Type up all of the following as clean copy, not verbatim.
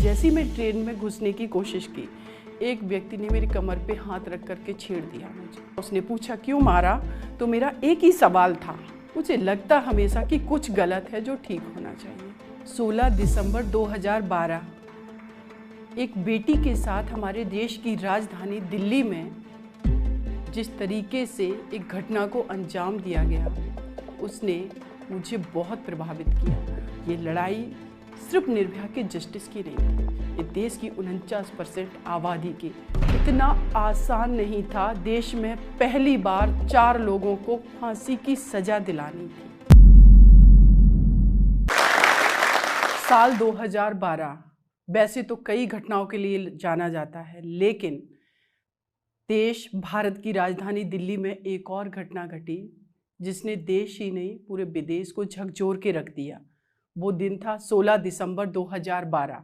जैसी मैं ट्रेन में घुसने की कोशिश की, एक व्यक्ति ने मेरी कमर पे हाथ रख करके छेड़ दिया मुझे। उसने पूछा क्यों मारा, तो मेरा एक ही सवाल था, मुझे लगता हमेशा कि कुछ गलत है जो ठीक होना चाहिए। 16 दिसंबर 2012 एक बेटी के साथ हमारे देश की राजधानी दिल्ली में जिस तरीके से एक घटना को अंजाम दिया गया, उसने मुझे बहुत प्रभावित किया। ये लड़ाई सिर्फ निर्भया के जस्टिस की नहीं थी, ये देश की 49% आबादी की। इतना आसान नहीं था देश में पहली बार 4 लोगों को फांसी की सजा दिलानी थी। साल 2012 वैसे तो कई घटनाओं के लिए जाना जाता है, लेकिन देश भारत की राजधानी दिल्ली में एक और घटना घटी जिसने देश ही नहीं पूरे विदेश को झकझोर के रख दिया। वो दिन था 16 दिसंबर 2012।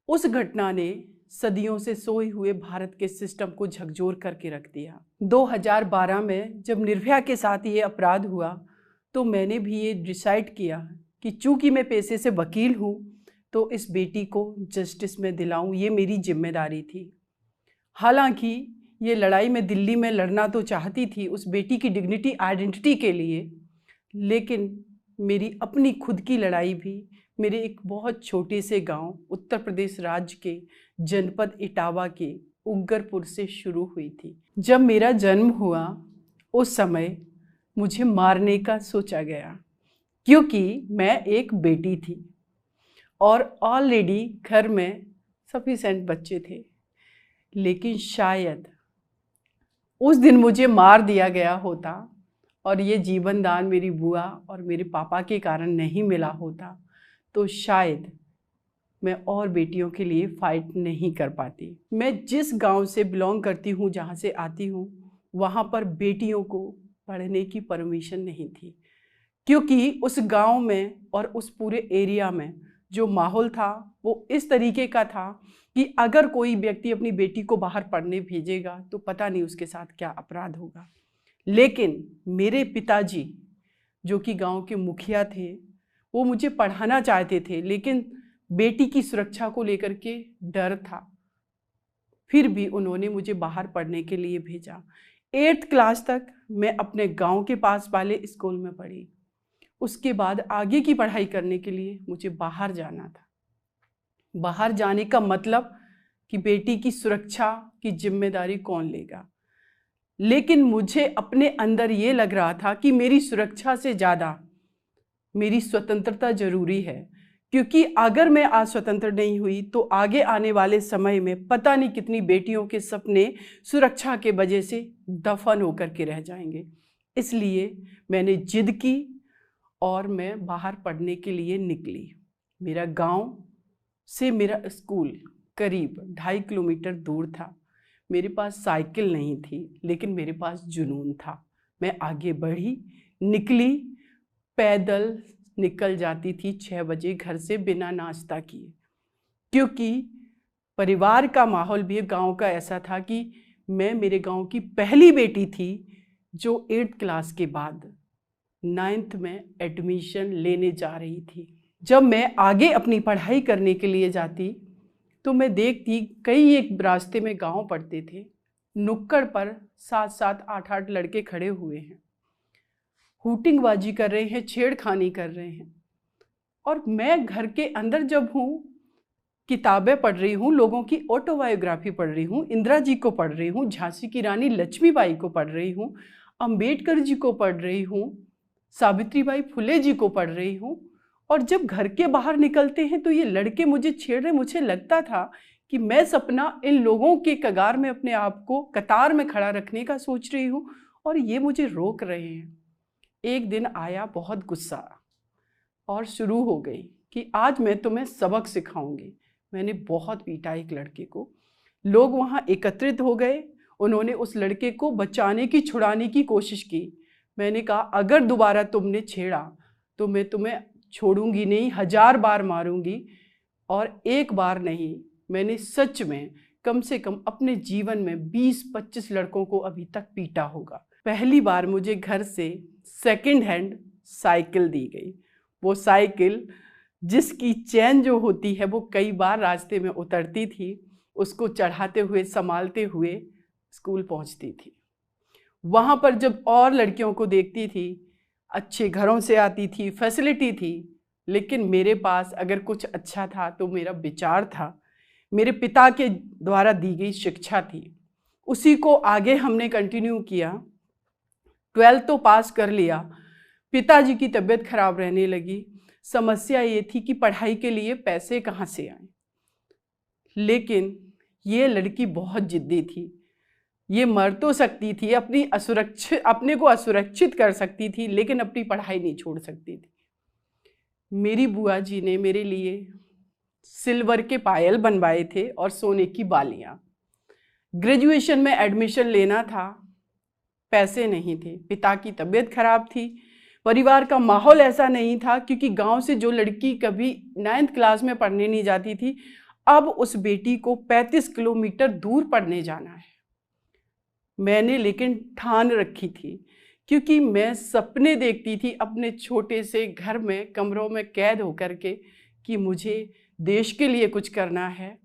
उस घटना ने सदियों से सोए हुए भारत के सिस्टम को झकझोर करके रख दिया। 2012 में जब निर्भया के साथ ये अपराध हुआ तो मैंने भी ये डिसाइड किया कि चूंकि मैं पेशे से वकील हूँ तो इस बेटी को जस्टिस में दिलाऊं, ये मेरी जिम्मेदारी थी। हालांकि ये लड़ाई मैं दिल्ली में लड़ना तो चाहती थी उस बेटी की डिग्निटी आइडेंटिटी के लिए, लेकिन मेरी अपनी खुद की लड़ाई भी मेरे एक बहुत छोटे से गांव उत्तर प्रदेश राज्य के जनपद इटावा के उग्गरपुर से शुरू हुई थी। जब मेरा जन्म हुआ उस समय मुझे मारने का सोचा गया, क्योंकि मैं एक बेटी थी और ऑलरेडी घर में सफिशिएंट बच्चे थे। लेकिन शायद उस दिन मुझे मार दिया गया होता और ये जीवन दान मेरी बुआ और मेरे पापा के कारण नहीं मिला होता तो शायद मैं और बेटियों के लिए फाइट नहीं कर पाती। मैं जिस गांव से बिलोंग करती हूँ, जहाँ से आती हूँ, वहाँ पर बेटियों को पढ़ने की परमिशन नहीं थी, क्योंकि उस गांव में और उस पूरे एरिया में जो माहौल था वो इस तरीके का था कि अगर कोई व्यक्ति अपनी बेटी को बाहर पढ़ने भेजेगा तो पता नहीं उसके साथ क्या अपराध होगा। लेकिन मेरे पिताजी जो कि गांव के मुखिया थे, वो मुझे पढ़ाना चाहते थे, लेकिन बेटी की सुरक्षा को लेकर के डर था। फिर भी उन्होंने मुझे बाहर पढ़ने के लिए भेजा। 8th क्लास तक मैं अपने गांव के पास वाले स्कूल में पढ़ी। उसके बाद आगे की पढ़ाई करने के लिए मुझे बाहर जाना था। बाहर जाने का मतलब कि बेटी की सुरक्षा की जिम्मेदारी कौन लेगा। लेकिन मुझे अपने अंदर ये लग रहा था कि मेरी सुरक्षा से ज़्यादा मेरी स्वतंत्रता जरूरी है, क्योंकि अगर मैं आज स्वतंत्र नहीं हुई तो आगे आने वाले समय में पता नहीं कितनी बेटियों के सपने सुरक्षा के वजह से दफन होकर के रह जाएंगे। इसलिए मैंने जिद की और मैं बाहर पढ़ने के लिए निकली। मेरा गांव से मेरा स्कूल करीब 2.5 किलोमीटर दूर था। मेरे पास साइकिल नहीं थी, लेकिन मेरे पास जुनून था। मैं आगे बढ़ी, निकली, पैदल निकल जाती थी 6 बजे घर से बिना नाश्ता किए, क्योंकि परिवार का माहौल भी गांव का ऐसा था कि मैं मेरे गांव की पहली बेटी थी जो 8th क्लास के बाद 9th में एडमिशन लेने जा रही थी। जब मैं आगे अपनी पढ़ाई करने के लिए जाती तो मैं देखती कई एक रास्ते में गांव पड़ते थे, नुक्कड़ पर 7-7, 8-8 लड़के खड़े हुए हैं, हूटिंगबाजी कर रहे हैं, छेड़खानी कर रहे हैं। और मैं घर के अंदर जब हूँ, किताबें पढ़ रही हूँ, लोगों की ऑटोबायोग्राफी पढ़ रही हूँ, इंदिरा जी को पढ़ रही हूँ, झांसी की रानी लक्ष्मीबाई को पढ़ रही हूँ, अंबेडकर जी को पढ़ रही हूँ, सावित्रीबाई फुले जी को पढ़ रही हूँ, और जब घर के बाहर निकलते हैं तो ये लड़के मुझे छेड़ रहे। मुझे लगता था कि मैं सपना इन लोगों के कगार में अपने आप को कतार में खड़ा रखने का सोच रही हूँ और ये मुझे रोक रहे हैं। एक दिन आया बहुत गुस्सा और शुरू हो गई कि आज मैं तुम्हें सबक सिखाऊंगी। मैंने बहुत पीटा एक लड़के को। लोग वहाँ एकत्रित हो गए, उन्होंने उस लड़के को बचाने की, छुड़ाने की कोशिश की। मैंने कहा अगर दोबारा तुमने छेड़ा तो मैं तुम्हें छोड़ूंगी नहीं, 1000 बार मारूंगी। और एक बार नहीं, मैंने सच में कम से कम अपने जीवन में 20-25 लड़कों को अभी तक पीटा होगा। पहली बार मुझे घर से सेकंड हैंड साइकिल दी गई। वो साइकिल जिसकी चैन जो होती है वो कई बार रास्ते में उतरती थी, उसको चढ़ाते हुए संभालते हुए स्कूल पहुंचती थी। वहाँ पर जब और लड़कियों को देखती थी, अच्छे घरों से आती थी, फैसिलिटी थी, लेकिन मेरे पास अगर कुछ अच्छा था तो मेरा विचार था, मेरे पिता के द्वारा दी गई शिक्षा थी, उसी को आगे हमने कंटिन्यू किया। 12th तो पास कर लिया। पिताजी की तबीयत खराब रहने लगी। समस्या ये थी कि पढ़ाई के लिए पैसे कहाँ से आए। लेकिन ये लड़की बहुत जिद्दी थी। ये मर तो सकती थी, अपने को असुरक्षित कर सकती थी, लेकिन अपनी पढ़ाई नहीं छोड़ सकती थी। मेरी बुआ जी ने मेरे लिए सिल्वर के पायल बनवाए थे और सोने की बालियां। ग्रेजुएशन में एडमिशन लेना था, पैसे नहीं थे, पिता की तबीयत खराब थी, परिवार का माहौल ऐसा नहीं था, क्योंकि गांव से जो लड़की कभी 9th क्लास में पढ़ने नहीं जाती थी, अब उस बेटी को 35 किलोमीटर दूर पढ़ने जाना है। मैंने लेकिन ठान रखी थी, क्योंकि मैं सपने देखती थी अपने छोटे से घर में कमरों में कैद होकर के, कि मुझे देश के लिए कुछ करना है,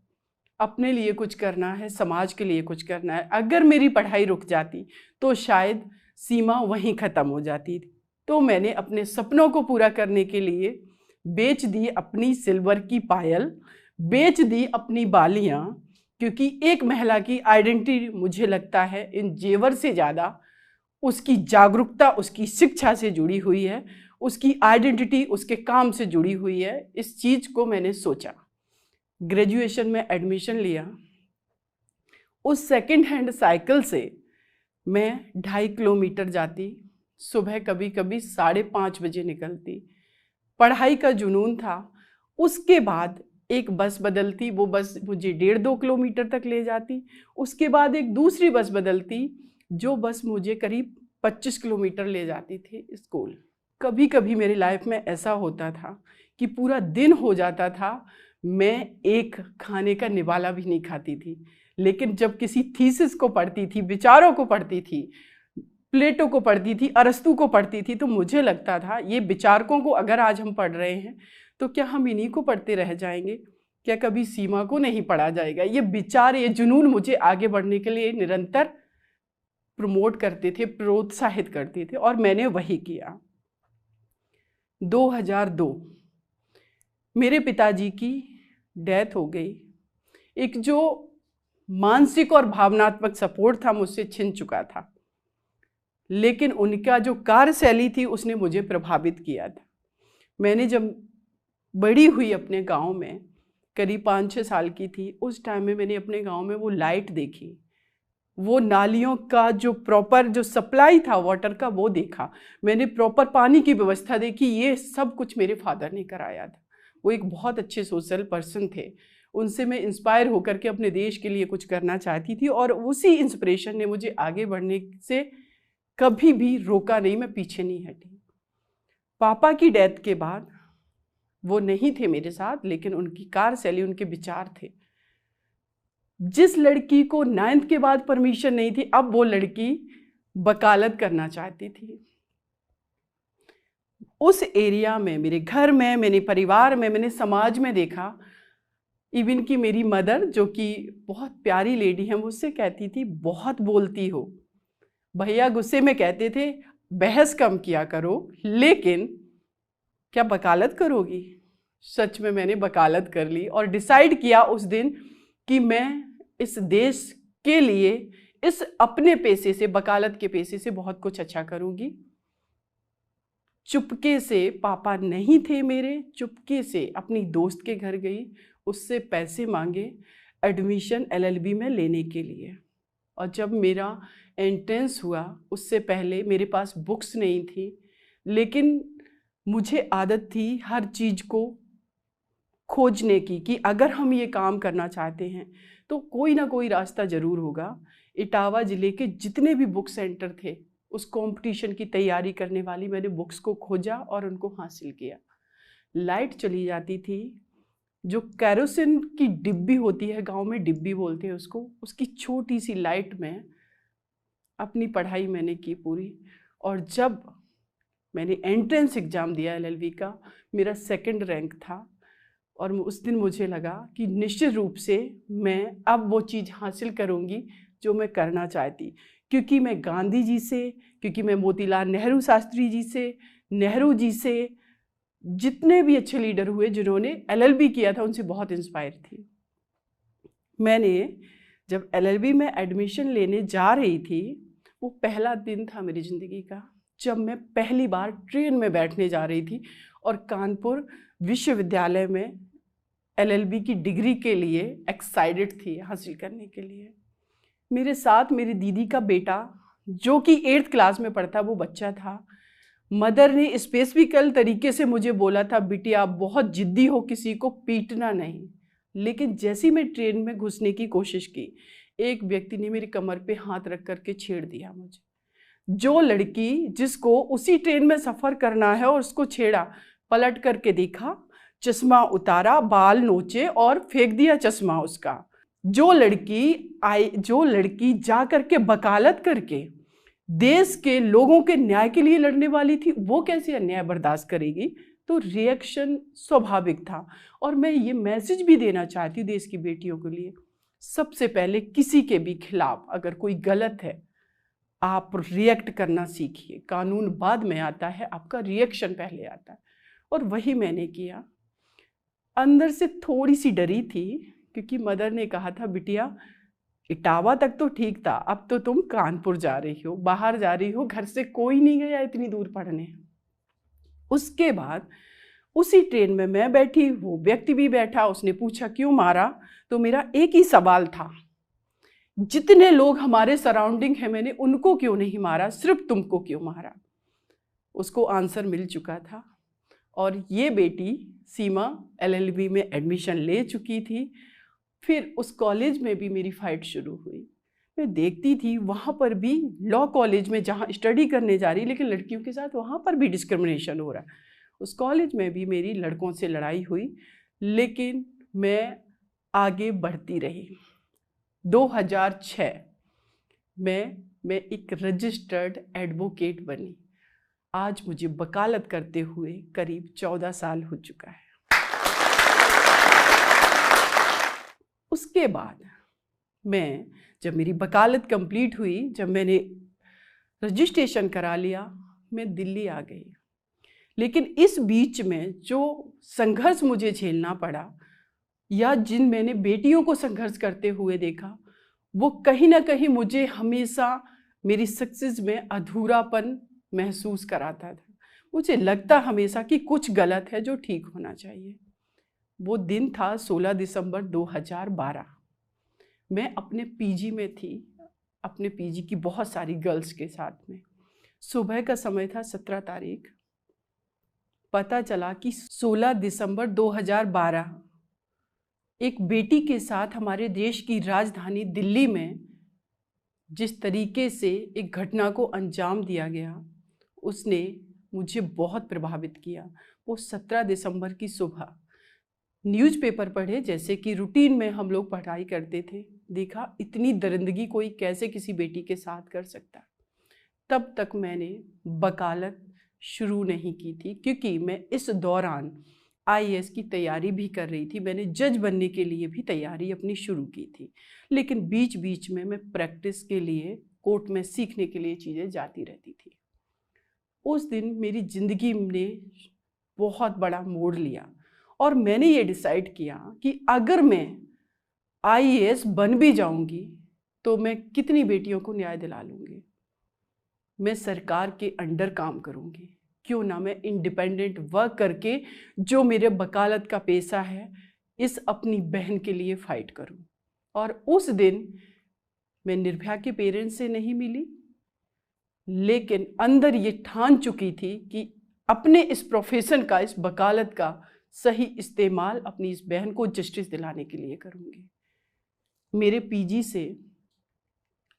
अपने लिए कुछ करना है, समाज के लिए कुछ करना है। अगर मेरी पढ़ाई रुक जाती तो शायद सीमा वहीं ख़त्म हो जाती थी। तो मैंने अपने सपनों को पूरा करने के लिए बेच दी अपनी सिल्वर की पायल, बेच दी अपनी बालियाँ, क्योंकि एक महिला की आइडेंटिटी मुझे लगता है इन जेवर से ज़्यादा उसकी जागरूकता, उसकी शिक्षा से जुड़ी हुई है, उसकी आइडेंटिटी उसके काम से जुड़ी हुई है। इस चीज़ को मैंने सोचा। ग्रेजुएशन में एडमिशन लिया। उस सेकंड हैंड साइकिल से मैं 2.5 किलोमीटर जाती, सुबह कभी कभी 5:30 बजे निकलती। पढ़ाई का जुनून था। उसके बाद एक बस बदलती, वो बस मुझे 1.5-2 किलोमीटर तक ले जाती। उसके बाद एक दूसरी बस बदलती, जो बस मुझे करीब 25 किलोमीटर ले जाती थी स्कूल। कभी कभी मेरी लाइफ में ऐसा होता था कि पूरा दिन हो जाता था, मैं एक खाने का निवाला भी नहीं खाती थी। लेकिन जब किसी थीसिस को पढ़ती थी, विचारों को पढ़ती थी, प्लेटो को पढ़ती थी, अरस्तू को पढ़ती थी, तो मुझे लगता था ये विचारकों को अगर आज हम पढ़ रहे हैं तो क्या हम इन्हीं को पढ़ते रह जाएंगे? क्या कभी सीमा को नहीं पढ़ा जाएगा? ये विचार, ये जुनून मुझे आगे बढ़ने के लिए निरंतर प्रमोट करते थे, प्रोत्साहित करते थे, और मैंने वही किया। 2002 मेरे पिताजी की डेथ हो गई। एक जो मानसिक और भावनात्मक सपोर्ट था मुझसे छिन चुका था, लेकिन उनका जो कार्यशैली थी उसने मुझे प्रभावित किया था। मैंने जब बड़ी हुई अपने गांव में, करीब 5-6 साल की थी, उस टाइम में मैंने अपने गांव में वो लाइट देखी, वो नालियों का जो प्रॉपर जो सप्लाई था वाटर का वो देखा, मैंने प्रॉपर पानी की व्यवस्था देखी। ये सब कुछ मेरे फादर ने कराया था। वो एक बहुत अच्छे सोशल पर्सन थे। उनसे मैं इंस्पायर होकर के अपने देश के लिए कुछ करना चाहती थी, और उसी इंस्पिरेशन ने मुझे आगे बढ़ने से कभी भी रोका नहीं, मैं पीछे नहीं हटी। पापा की डेथ के बाद वो नहीं थे मेरे साथ, लेकिन उनकी कार्यशैली, उनके विचार थे। जिस लड़की को 9th के बाद परमिशन नहीं थी, अब वो लड़की वकालत करना चाहती थी। उस एरिया में, मेरे घर में, मेरे परिवार में, मैंने समाज में देखा, इवन कि मेरी मदर, जो कि बहुत प्यारी लेडी है, मुझसे कहती थी बहुत बोलती हो। भैया गुस्से में कहते थे बहस कम किया करो, लेकिन क्या वकालत करोगी? सच में मैंने वकालत कर ली और डिसाइड किया उस दिन कि मैं इस देश के लिए, इस अपने पैसे से, वकालत के पैसे से बहुत कुछ अच्छा करूंगी। चुपके से, पापा नहीं थे मेरे, चुपके से अपनी दोस्त के घर गई, उससे पैसे मांगे एडमिशन LLB में लेने के लिए। और जब मेरा एंट्रेंस हुआ, उससे पहले मेरे पास बुक्स नहीं थी, लेकिन मुझे आदत थी हर चीज़ को खोजने की, कि अगर हम ये काम करना चाहते हैं तो कोई ना कोई रास्ता ज़रूर होगा। इटावा ज़िले के जितने भी बुक सेंटर थे, उस कंपटीशन की तैयारी करने वाली, मैंने बुक्स को खोजा और उनको हासिल किया। लाइट चली जाती थी, जो कैरोसिन की डिब्बी होती है, गांव में डिब्बी बोलते हैं उसको, उसकी छोटी सी लाइट में अपनी पढ़ाई मैंने की पूरी। और जब मैंने एंट्रेंस एग्ज़ाम दिया LLB का, मेरा 2nd रैंक था। और उस दिन मुझे लगा कि निश्चित रूप से मैं अब वो चीज़ हासिल करूँगी जो मैं करना चाहती, क्योंकि मैं गांधी जी से, क्योंकि मैं मोतीलाल नेहरू शास्त्री जी से, नेहरू जी से, जितने भी अच्छे लीडर हुए जिन्होंने LLB किया था, उनसे बहुत इंस्पायर थी। मैंने जब LLB में एडमिशन लेने जा रही थी, वो पहला दिन था मेरी ज़िंदगी का, जब मैं पहली बार ट्रेन में बैठने जा रही थी और कानपुर विश्वविद्यालय में LLB की डिग्री के लिए एक्साइटेड थी हासिल करने के लिए। मेरे साथ मेरी दीदी का बेटा जो कि 8th क्लास में पढ़ता, वो बच्चा था। मदर ने स्पेसिफिकल तरीके से मुझे बोला था, बिटिया बहुत जिद्दी हो, किसी को पीटना नहीं। लेकिन जैसे ही मैं ट्रेन में घुसने की कोशिश की, एक व्यक्ति ने मेरी कमर पे हाथ रख करके छेड़ दिया मुझे। जो लड़की जिसको उसी ट्रेन में सफ़र करना है और उसको छेड़ा, पलट करके देखा, चश्मा उतारा, बाल नोचे और फेंक दिया चश्मा उसका। जो लड़की जा करके वकालत करके देश के लोगों के न्याय के लिए लड़ने वाली थी, वो कैसे अन्याय बर्दाश्त करेगी? तो रिएक्शन स्वाभाविक था। और मैं ये मैसेज भी देना चाहती हूँ देश की बेटियों के लिए, सबसे पहले किसी के भी खिलाफ अगर कोई गलत है, आप रिएक्ट करना सीखिए। कानून बाद में आता है, आपका रिएक्शन पहले आता है। और वही मैंने किया। अंदर से थोड़ी सी डरी थी, क्योंकि मदर ने कहा था, बिटिया इटावा तक तो ठीक था, अब तो तुम कानपुर जा रही हो, बाहर जा रही हो, घर से कोई नहीं गया इतनी दूर पढ़ने। उसके बाद उसी ट्रेन में मैं बैठी, वो व्यक्ति भी बैठा। उसने पूछा क्यों मारा, तो मेरा एक ही सवाल था, जितने लोग हमारे सराउंडिंग हैं मैंने उनको क्यों नहीं मारा, सिर्फ तुमको क्यों मारा? उसको आंसर मिल चुका था। और ये बेटी सीमा LLB में एडमिशन ले चुकी थी। फिर उस कॉलेज में भी मेरी फाइट शुरू हुई। मैं देखती थी वहाँ पर भी, लॉ कॉलेज में जहाँ स्टडी करने जा रही, लेकिन लड़कियों के साथ वहाँ पर भी डिस्क्रिमिनेशन हो रहा है। उस कॉलेज में भी मेरी लड़कों से लड़ाई हुई, लेकिन मैं आगे बढ़ती रही। 2006 में मैं एक रजिस्टर्ड एडवोकेट बनी। आज मुझे वकालत करते हुए करीब 14 साल हो चुका है। उसके बाद मैं, जब मेरी वकालत कंप्लीट हुई, जब मैंने रजिस्ट्रेशन करा लिया, मैं दिल्ली आ गई। लेकिन इस बीच में जो संघर्ष मुझे झेलना पड़ा, या जिन मैंने बेटियों को संघर्ष करते हुए देखा, वो कहीं ना कहीं मुझे हमेशा मेरी सक्सेस में अधूरापन महसूस कराता था। मुझे लगता हमेशा कि कुछ गलत है जो ठीक होना चाहिए। वो दिन था 16 दिसंबर 2012। मैं अपने PG में थी, अपने PG की बहुत सारी गर्ल्स के साथ में। सुबह का समय था, 17 तारीख। पता चला कि 16 दिसंबर 2012 एक बेटी के साथ हमारे देश की राजधानी दिल्ली में जिस तरीके से एक घटना को अंजाम दिया गया, उसने मुझे बहुत प्रभावित किया। वो 17 दिसंबर की सुबह न्यूज़पेपर पढ़े, जैसे कि रूटीन में हम लोग पढ़ाई करते थे, देखा इतनी दरिंदगी कोई कैसे किसी बेटी के साथ कर सकता। तब तक मैंने वकालत शुरू नहीं की थी, क्योंकि मैं इस दौरान IAS की तैयारी भी कर रही थी। मैंने जज बनने के लिए भी तैयारी अपनी शुरू की थी, लेकिन बीच बीच में मैं प्रैक्टिस के लिए कोर्ट में सीखने के लिए चीज़ें जाती रहती थी। उस दिन मेरी ज़िंदगी ने बहुत बड़ा मोड़ लिया और मैंने ये डिसाइड किया कि अगर मैं IAS बन भी जाऊंगी तो मैं कितनी बेटियों को न्याय दिला लूँगी। मैं सरकार के अंडर काम करूँगी, क्यों ना मैं इंडिपेंडेंट वर्क करके जो मेरे वकालत का पेशा है, इस अपनी बहन के लिए फाइट करूँ। और उस दिन मैं निर्भया के पेरेंट्स से नहीं मिली, लेकिन अंदर ये ठान चुकी थी कि अपने इस प्रोफेशन का, इस वकालत का सही इस्तेमाल अपनी इस बहन को जस्टिस दिलाने के लिए करूँगी। मेरे PG से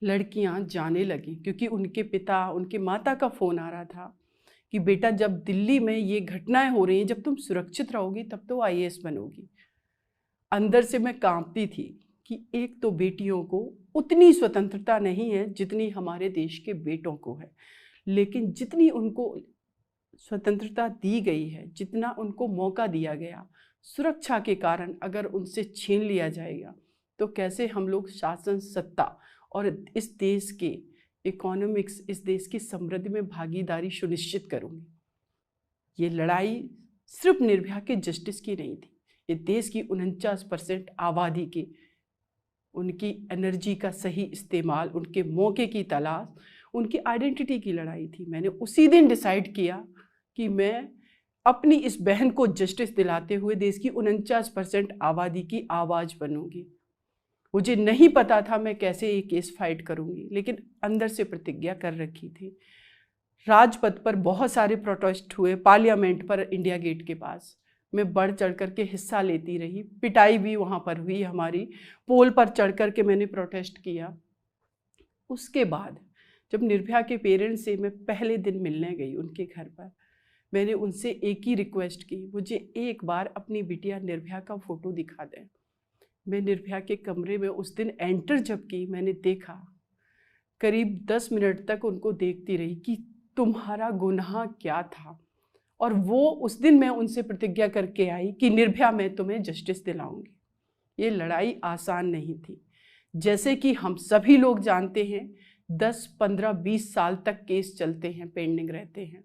लड़कियां जाने लगी, क्योंकि उनके पिता, उनके माता का फ़ोन आ रहा था कि बेटा जब दिल्ली में ये घटनाएं हो रही हैं, जब तुम सुरक्षित रहोगी तब तो IAS बनोगी। अंदर से मैं कांपती थी कि एक तो बेटियों को उतनी स्वतंत्रता नहीं है जितनी हमारे देश के बेटों को है, लेकिन जितनी उनको स्वतंत्रता दी गई है, जितना उनको मौका दिया गया, सुरक्षा के कारण अगर उनसे छीन लिया जाएगा तो कैसे हम लोग शासन सत्ता और इस देश के इकोनॉमिक्स, इस देश की समृद्धि में भागीदारी सुनिश्चित करूँगी। ये लड़ाई सिर्फ निर्भया के जस्टिस की नहीं थी, ये देश की 49% आबादी के उनकी एनर्जी का सही इस्तेमाल, उनके मौके की तलाश, उनकी आइडेंटिटी की लड़ाई थी। मैंने उसी दिन डिसाइड किया कि मैं अपनी इस बहन को जस्टिस दिलाते हुए देश की 49% आबादी की आवाज़ बनूंगी। मुझे नहीं पता था मैं कैसे ये केस फाइट करूंगी, लेकिन अंदर से प्रतिज्ञा कर रखी थी। राजपथ पर बहुत सारे प्रोटेस्ट हुए, पार्लियामेंट पर, इंडिया गेट के पास मैं बढ़ चढ़ कर के हिस्सा लेती रही। पिटाई भी वहाँ पर हुई हमारी, पोल पर चढ़ कर के मैंने प्रोटेस्ट किया। उसके बाद जब निर्भया के पेरेंट्स से मैं पहले दिन मिलने गई उनके घर पर, मैंने उनसे एक ही रिक्वेस्ट की, मुझे एक बार अपनी बिटिया निर्भया का फ़ोटो दिखा दें। मैं निर्भया के कमरे में उस दिन एंटर जब की, मैंने देखा, करीब 10 मिनट तक उनको देखती रही कि तुम्हारा गुनाह क्या था। और वो उस दिन मैं उनसे प्रतिज्ञा करके आई कि निर्भया मैं तुम्हें जस्टिस दिलाऊंगी। ये लड़ाई आसान नहीं थी। जैसे कि हम सभी लोग जानते हैं 10, 15, 20 साल तक केस चलते हैं, पेंडिंग रहते हैं।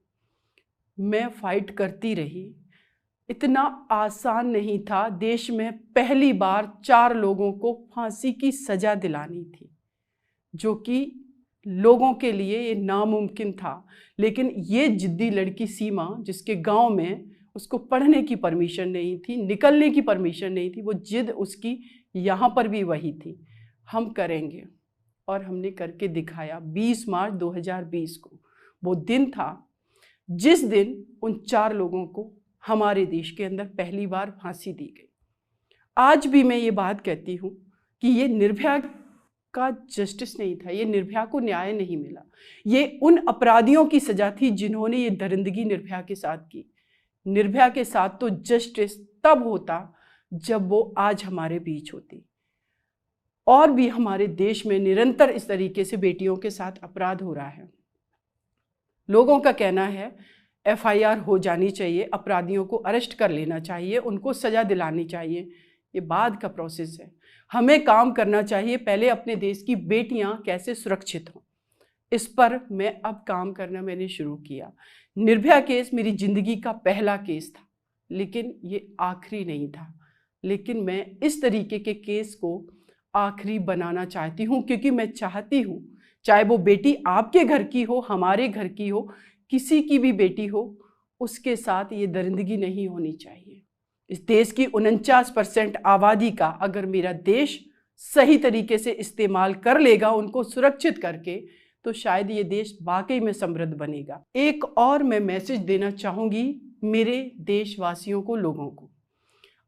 मैं फाइट करती रही। इतना आसान नहीं था। देश में पहली बार 4 लोगों को फांसी की सजा दिलानी थी, जो कि लोगों के लिए ये नामुमकिन था। लेकिन ये जिद्दी लड़की सीमा, जिसके गांव में उसको पढ़ने की परमिशन नहीं थी, निकलने की परमिशन नहीं थी, वो जिद उसकी यहाँ पर भी वही थी, हम करेंगे। और हमने करके दिखाया। 20 मार्च 2020 को वो दिन था जिस दिन उन 4 लोगों को हमारे देश के अंदर पहली बार फांसी दी गई। आज भी मैं ये बात कहती हूँ कि ये निर्भया का जस्टिस नहीं था, ये निर्भया को न्याय नहीं मिला। ये उन अपराधियों की सजा थी जिन्होंने ये दरिंदगी निर्भया के साथ की। निर्भया के साथ तो जस्टिस तब होता जब वो आज हमारे बीच होती। और भी हमारे देश में निरंतर इस तरीके से बेटियों के साथ अपराध हो रहा है। लोगों का कहना है FIR हो जानी चाहिए, अपराधियों को अरेस्ट कर लेना चाहिए, उनको सजा दिलानी चाहिए। ये बाद का प्रोसेस है। हमें काम करना चाहिए पहले अपने देश की बेटियां कैसे सुरक्षित हों। इस पर मैं अब काम करना मैंने शुरू किया। निर्भया केस मेरी जिंदगी का पहला केस था, लेकिन ये आखिरी नहीं था। लेकिन मैं इस तरीके के केस को आखिरी बनाना चाहती हूँ, क्योंकि मैं चाहती हूँ चाहे वो बेटी आपके घर की हो, हमारे घर की हो, किसी की भी बेटी हो, उसके साथ ये दरिंदगी नहीं होनी चाहिए। इस देश की 49% आबादी का अगर मेरा देश सही तरीके से इस्तेमाल कर लेगा उनको सुरक्षित करके, तो शायद ये देश वाकई में समृद्ध बनेगा। एक और मैं मैसेज देना चाहूँगी मेरे देशवासियों को, लोगों को,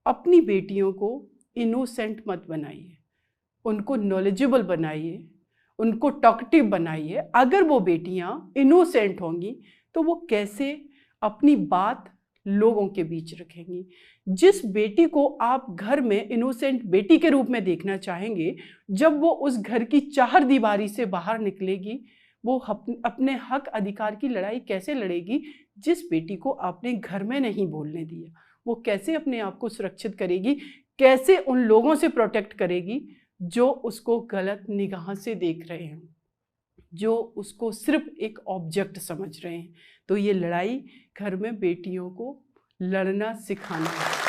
अपनी बेटियों को इनोसेंट मत बनाइए, उनको नॉलेजेबल बनाइए, उनको टॉकटिव बनाइए। अगर वो बेटियां इनोसेंट होंगी तो वो कैसे अपनी बात लोगों के बीच रखेंगी। जिस बेटी को आप घर में इनोसेंट बेटी के रूप में देखना चाहेंगे, जब वो उस घर की 4 दीवारी से बाहर निकलेगी, वो अपने हक अधिकार की लड़ाई कैसे लड़ेगी। जिस बेटी को आपने घर में नहीं बोलने दिया, वो कैसे अपने आप को सुरक्षित करेगी, कैसे उन लोगों से प्रोटेक्ट करेगी जो उसको गलत निगाह से देख रहे हैं, जो उसको सिर्फ एक ऑब्जेक्ट समझ रहे हैं। तो ये लड़ाई घर में बेटियों को लड़ना सिखाना है।